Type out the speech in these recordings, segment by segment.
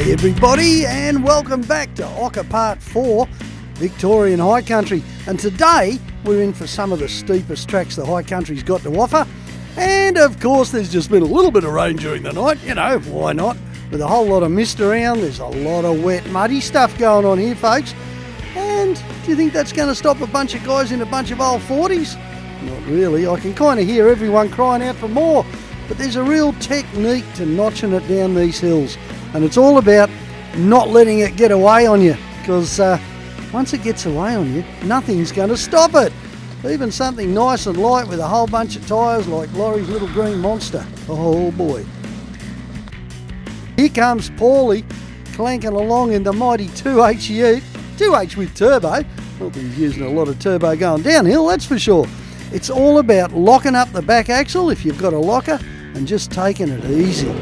G'day everybody and welcome back to OCKA Part 4, Victorian High Country. And today we're in for some of the steepest tracks the High Country's got to offer. And of course there's just been a little bit of rain during the night, you know, why not? With a whole lot of mist around, there's a lot of wet, muddy stuff going on here, folks. And do you think that's going to stop a bunch of guys in a bunch of old 40s? Not really. I can kind of hear everyone crying out for more. But there's a real technique to notching it down these hills. And it's all about not letting it get away on you. Because once it gets away on you, nothing's going to stop it. Even something nice and light with a whole bunch of tyres like Laurie's little green monster. Oh boy. Here comes Paulie clanking along in the mighty 2H Ute. 2H with turbo. Not that he's using a lot of turbo going downhill, that's for sure. It's all about locking up the back axle if you've got a locker and just taking it easy.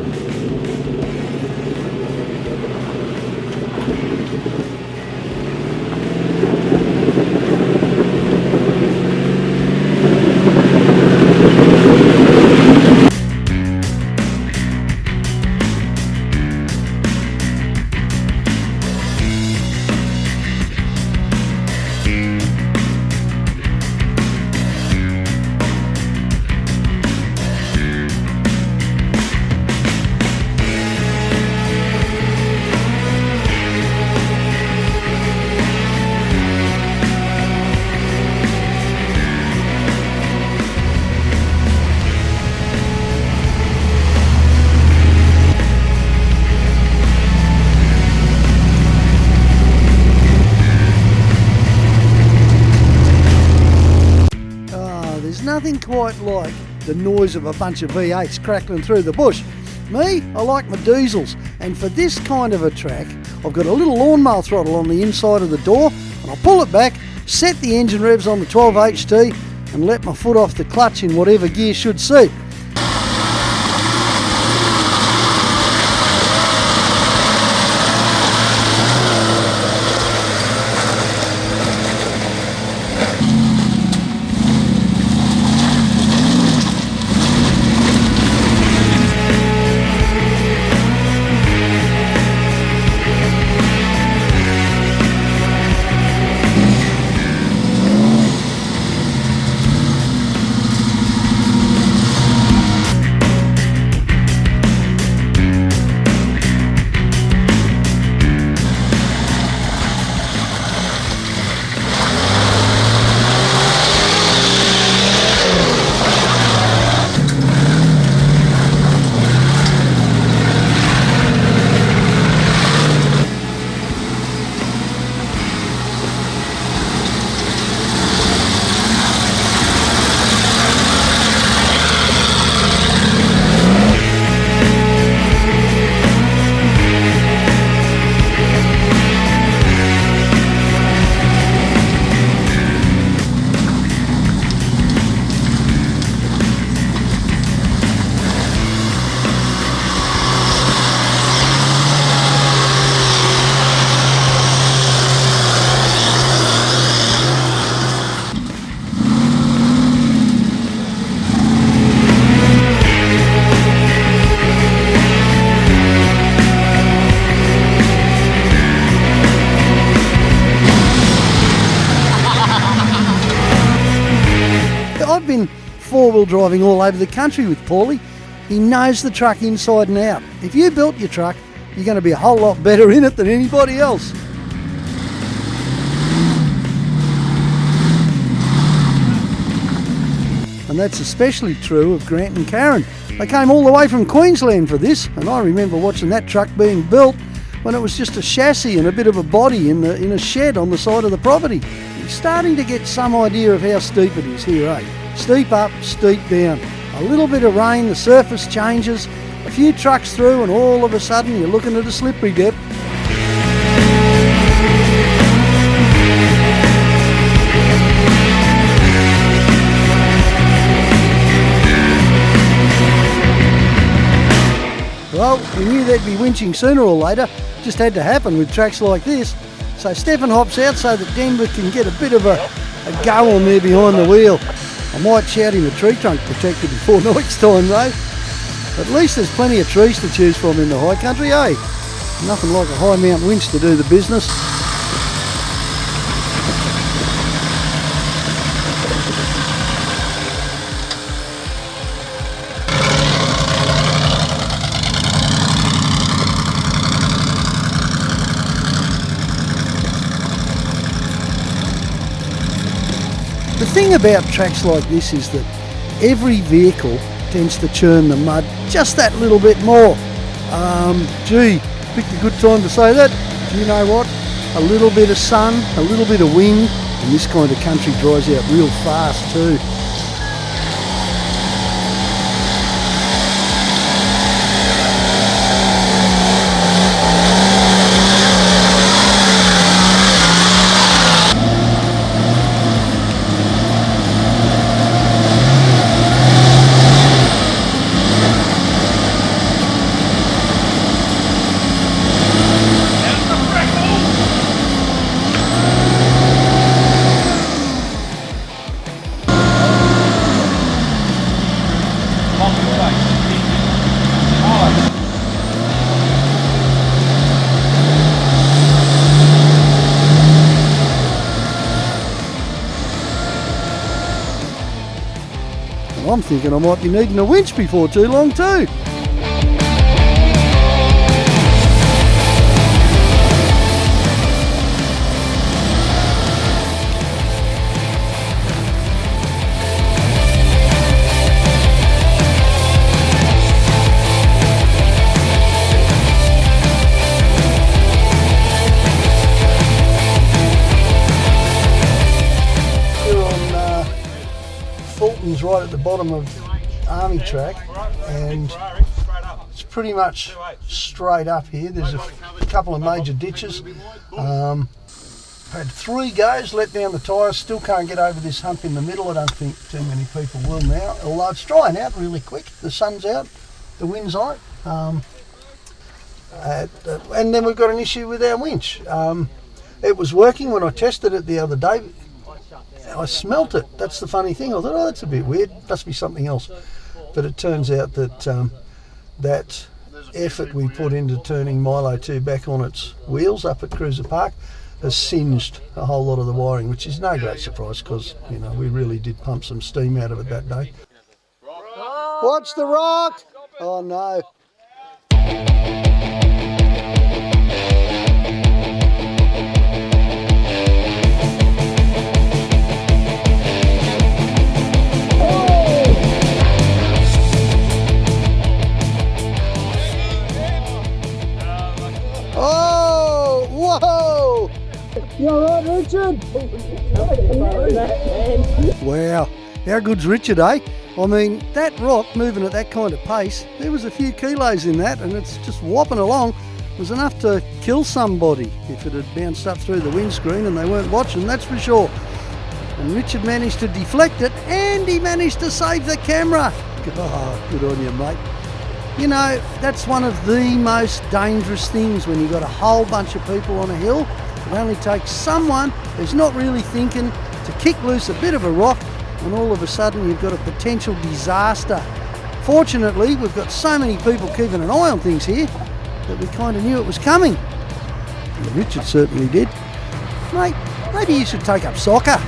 Nothing quite like the noise of a bunch of V8s crackling through the bush. Me, I like my diesels, and for this kind of a track, I've got a little lawnmower throttle on the inside of the door, and I'll pull it back, set the engine revs on the 12HT, and let my foot off the clutch in whatever gear should suit. I've been four-wheel driving all over the country with Paulie. He knows the truck inside and out. If you built your truck, you're going to be a whole lot better in it than anybody else. And that's especially true of Grant and Karen. They came all the way from Queensland for this, and I remember watching that truck being built when it was just a chassis and a bit of a body in a shed on the side of the property. You're starting to get some idea of how steep it is here, eh? Steep up, steep down. A little bit of rain, the surface changes, a few trucks through, and all of a sudden you're looking at a slippery dip. Well, we knew there'd be winching sooner or later, just had to happen with tracks like this. So Stefan hops out so that Denver can get a bit of a go on there behind the wheel. I might shout him a tree trunk protector before next time though. At least there's plenty of trees to choose from in the high country, eh? Nothing like a high mount winch to do the business. The thing about tracks like this is that every vehicle tends to churn the mud just that little bit more. Gee, picked a good time to say that. Do you know what? A little bit of sun, a little bit of wind, and this kind of country dries out real fast too. I'm thinking I might be needing a winch before too long too. Right at the bottom of Army Track, and it's pretty much straight up here. There's a couple of major ditches. Had 3 goes, let down the tyres, still can't get over this hump in the middle. I don't think too many people will now, although it's drying out really quick. The sun's out, the wind's on it. And then we've got an issue with our winch. It was working when I tested it the other day. I smelt it. That's the funny thing. I thought, oh, that's a bit weird. Must be something else. But it turns out that that effort we put into turning Milo 2 back on its wheels up at Cruiser Park has singed a whole lot of the wiring, which is no great surprise because, you know, we really did pump some steam out of it that day. Watch the rock! Oh no. Oh, whoa! You alright, Richard? Wow, how good's Richard, eh? I mean, that rock moving at that kind of pace, there was a few kilos in that, and it's just whopping along. It was enough to kill somebody if it had bounced up through the windscreen and they weren't watching, that's for sure. And Richard managed to deflect it, and he managed to save the camera. Oh, good on you, mate. You know, that's one of the most dangerous things when you've got a whole bunch of people on a hill. It only takes someone who's not really thinking to kick loose a bit of a rock, and all of a sudden you've got a potential disaster. Fortunately, we've got so many people keeping an eye on things here that we kind of knew it was coming. And Richard certainly did. Mate, maybe you should take up soccer.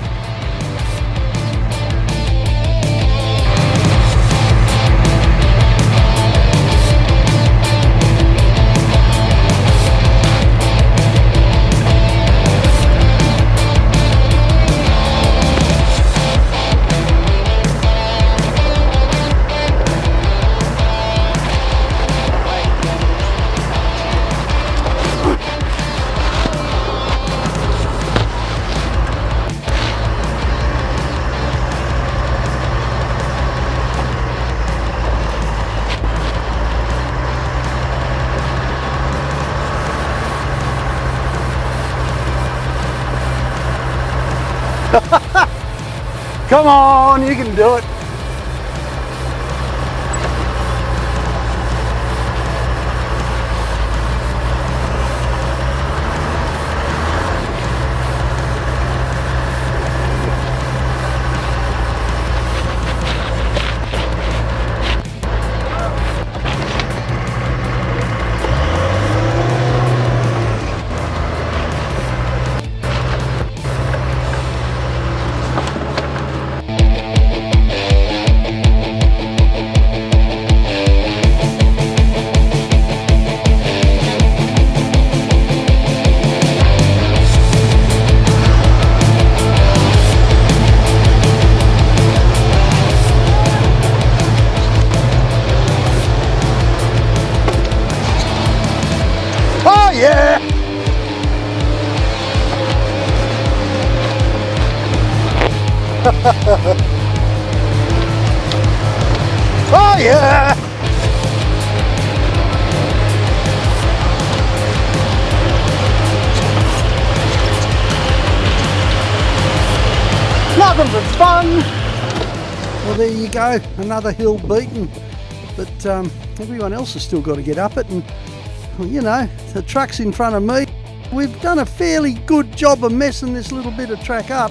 Come on, you can do it. fire! Nothing but fun! Well, there you go, another hill beaten. But everyone else has still got to get up it, and well, you know, the truck's in front of me. We've done a fairly good job of messing this little bit of track up.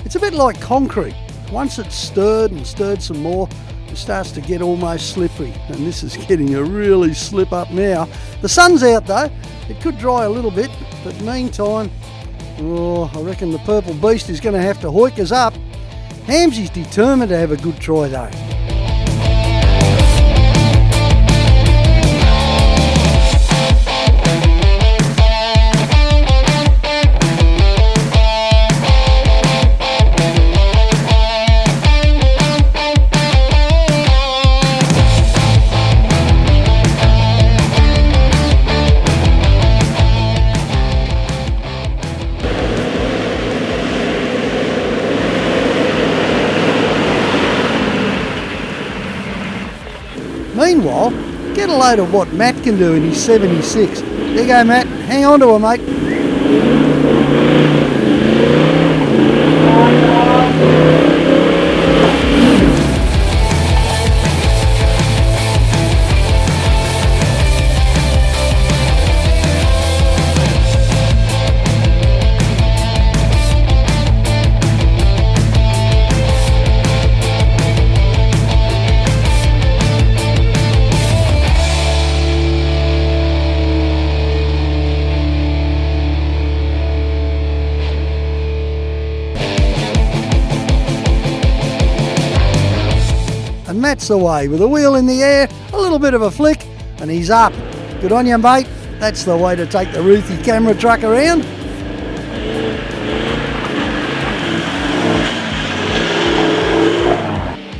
It's a bit like concrete. Once it's stirred and stirred some more, it starts to get almost slippery, and this is getting a really slip up now. The sun's out though, it could dry a little bit, but meantime, oh, I reckon the purple beast is going to have to hoik us up. Hamsy's determined to have a good try though. Meanwhile, get a load of what Matt can do in his 76. There you go, Matt. Hang on to her, mate. Matt's away with a wheel in the air, a little bit of a flick, and he's up. Good on you, mate. That's the way to take the Roothy camera truck around.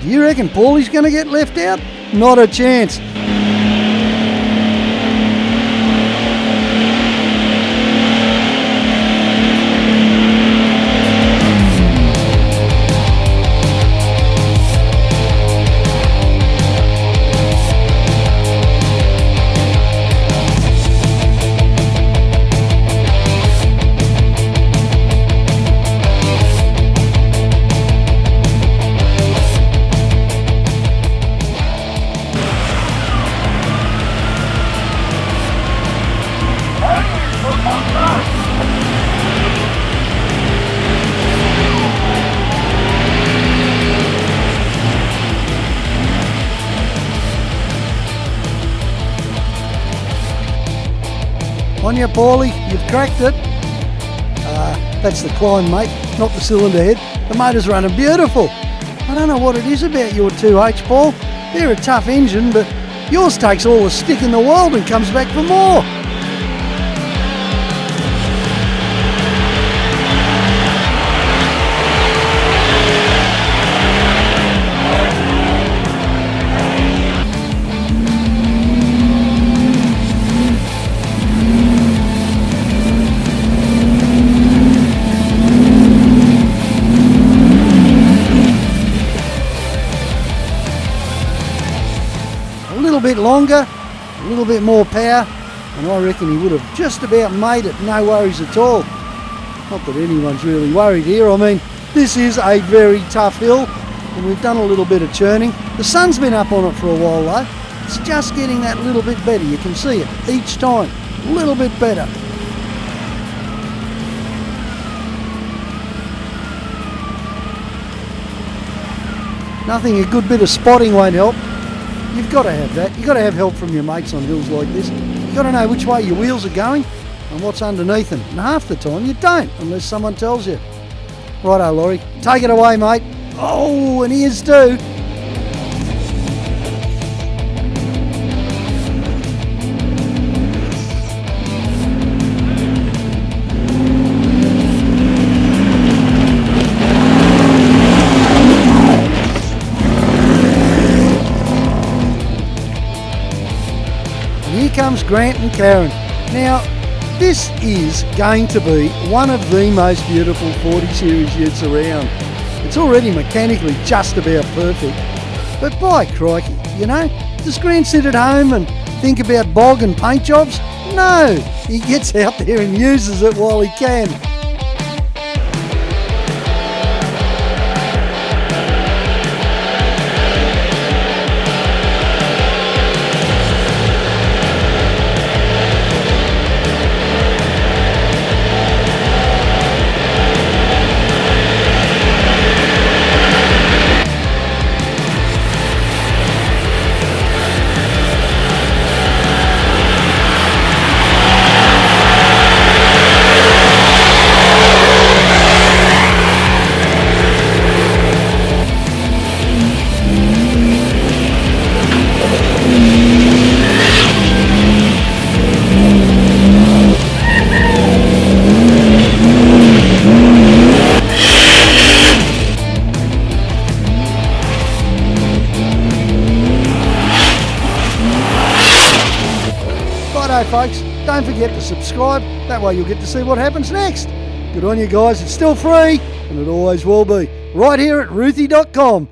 Do you reckon Paulie's going to get left out? Not a chance. On you, Paulie, you've cracked it. That's the climb, mate, not the cylinder head. The motor's running beautiful. I don't know what it is about your 2H, Paul. They're a tough engine, but yours takes all the stick in the world and comes back for more. A bit longer, a little bit more power, and I reckon he would have just about made it, no worries at all. Not that anyone's really worried here. I mean, this is a very tough hill, and we've done a little bit of churning. The sun's been up on it for a while though. It's just getting that little bit better. You can see it each time, a little bit better. Nothing a good bit of spotting won't help. You've got to have that. You've got to have help from your mates on hills like this. You've got to know which way your wheels are going and what's underneath them. And half the time you don't, unless someone tells you. Righto, Laurie. Take it away, mate. Oh, and here's too. Here comes Grant and Karen. Now, this is going to be one of the most beautiful 40 series utes around. It's already mechanically just about perfect. But by crikey, you know, does Grant sit at home and think about bog and paint jobs? No, he gets out there and uses it while he can. Righto folks, don't forget to subscribe, that way you'll get to see what happens next. Good on you guys, it's still free and it always will be, right here at roothy.com.